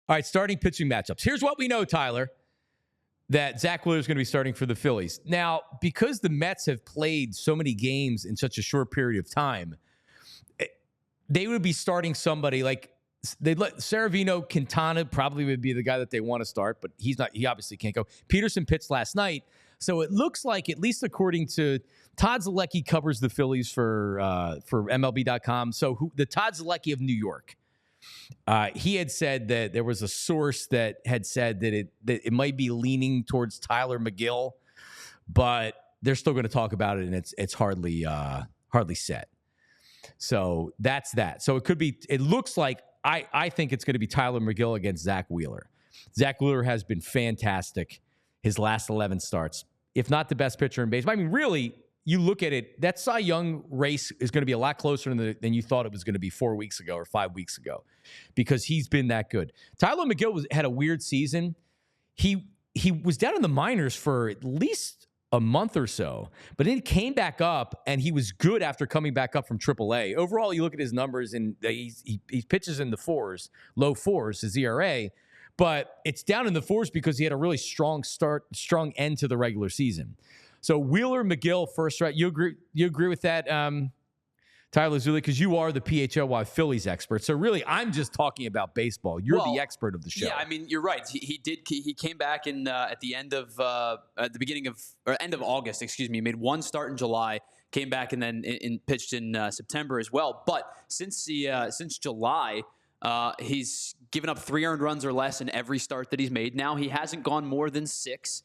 All right, starting pitching matchups. Here's what we know, Tyler, that Zack Wheeler is going to be starting for the Phillies. Now, because the Mets have played so many games in such a short period of time, they would be starting somebody like they'd let Saravino. Quintana probably would be the guy that they want to start, but he's not. He obviously can't go. Peterson pitched last night, so it looks like, at least according to Todd Zalecki, covers the Phillies for MLB.com. So the Todd Zalecki of New York. He had said that there was a source that had said that it might be leaning towards Tylor Megill, but they're still going to talk about it, and it's hardly set. So that's that. So it could be. It looks like I think it's going to be Tylor Megill against Zack Wheeler. Zack Wheeler has been fantastic his last 11 starts, if not the best pitcher in baseball. I mean, really. You look at it, that Cy Young race is going to be a lot closer than you thought it was going to be 4 weeks ago or 5 weeks ago, because he's been that good. Tylor Megill had a weird season. He was down in the minors for at least a month or so, but then he came back up, and he was good after coming back up from AAA. Overall, you look at his numbers, and he pitches in the fours, low fours, his ERA, but it's down in the fours because he had a really strong end to the regular season. So Wheeler, Megill, first right. You agree with that, Tyler Zuli? Because you are the PHLY Phillies expert. So really, I'm just talking about baseball. You're the expert of the show. Yeah, I mean, you're right. He came back in at the end of end of August. Excuse me. He made one start in July. Came back and then pitched in September as well. But since July, he's given up 3 earned runs or less in every start that he's made. Now he hasn't gone more than 6.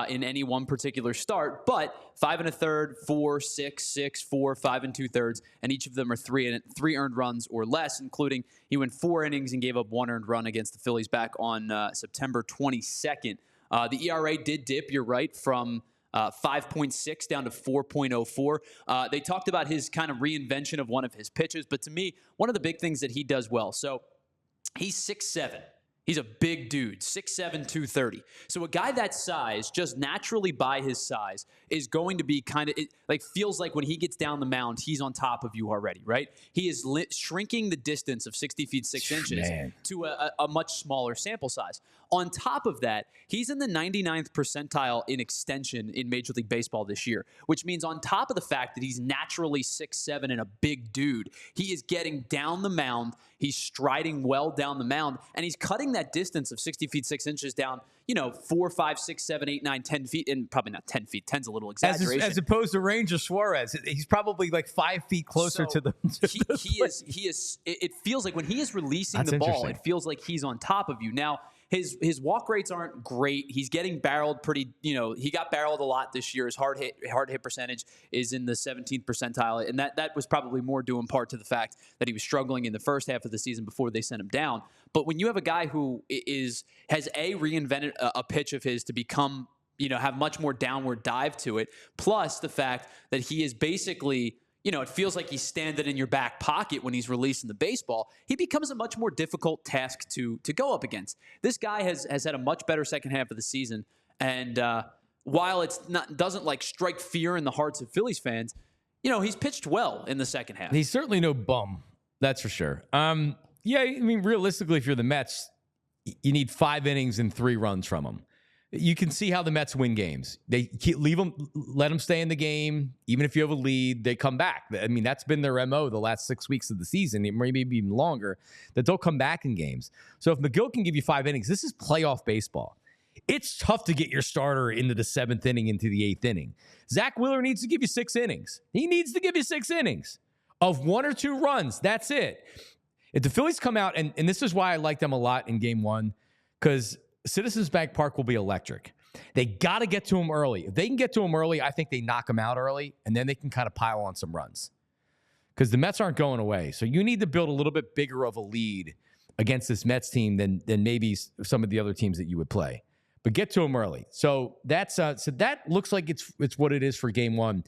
In any one particular start, but 5 1/3, 4, 6, 6, 4, 5 2/3, and each of them are 3 earned runs or less, including he went 4 innings and gave up 1 earned run against the Phillies back on September 22nd. The ERA did dip, you're right, from 5.6 down to 4.04. They talked about his kind of reinvention of one of his pitches, but to me, one of the big things that he does well, so he's 6'7". He's a big dude, 6'7", 230. So a guy that size, just naturally by his size, is going to be kind of, feels like when he gets down the mound, he's on top of you already, right? He is shrinking the distance of 60 feet 6 inches to a much smaller sample size. On top of that, he's in the 99th percentile in extension in Major League Baseball this year, which means on top of the fact that he's naturally 6'7" and a big dude, he is getting down the mound, he's striding well down the mound, and he's cutting that distance of 60 feet 6 inches down, 4, 5, 6, 7, 8, 9, 10 feet, and probably not 10 feet. 10's a little exaggeration. As opposed to Ranger Suarez, he's probably like 5 feet closer to the. He is. It feels like when he is releasing the ball, it feels like he's on top of you. Now, his walk rates aren't great. He's getting barreled pretty, he got barreled a lot this year. His hard hit percentage is in the 17th percentile. And that was probably more due in part to the fact that he was struggling in the first half of the season before they sent him down. But when you have a guy who has reinvented a pitch of his to become, have much more downward dive to it, plus the fact that he is basically, it feels like he's standing in your back pocket when he's releasing the baseball, he becomes a much more difficult task to go up against. This guy has had a much better second half of the season, and while doesn't strike fear in the hearts of Phillies fans, he's pitched well in the second half. He's certainly no bum, that's for sure. Yeah, I mean, realistically, if you're the Mets, you need 5 innings and 3 runs from him. You can see how the Mets win games. They let them stay in the game. Even if you have a lead, they come back. I mean, that's been their MO the last 6 weeks of the season, maybe even longer, that they'll come back in games. So if Megill can give you 5 innings, this is playoff baseball. It's tough to get your starter into the 7th inning, into the 8th inning. Zack Wheeler needs to give you 6 innings. He needs to give you 6 innings of 1 or 2 runs. That's it. If the Phillies come out, and this is why I like them a lot in Game 1, because Citizens Bank Park will be electric. They got to get to him early. If they can get to him early, I think they knock him out early, and then they can kind of pile on some runs. Because the Mets aren't going away. So you need to build a little bit bigger of a lead against this Mets team than maybe some of the other teams that you would play. But get to him early. So that looks like it's what it is for Game 1.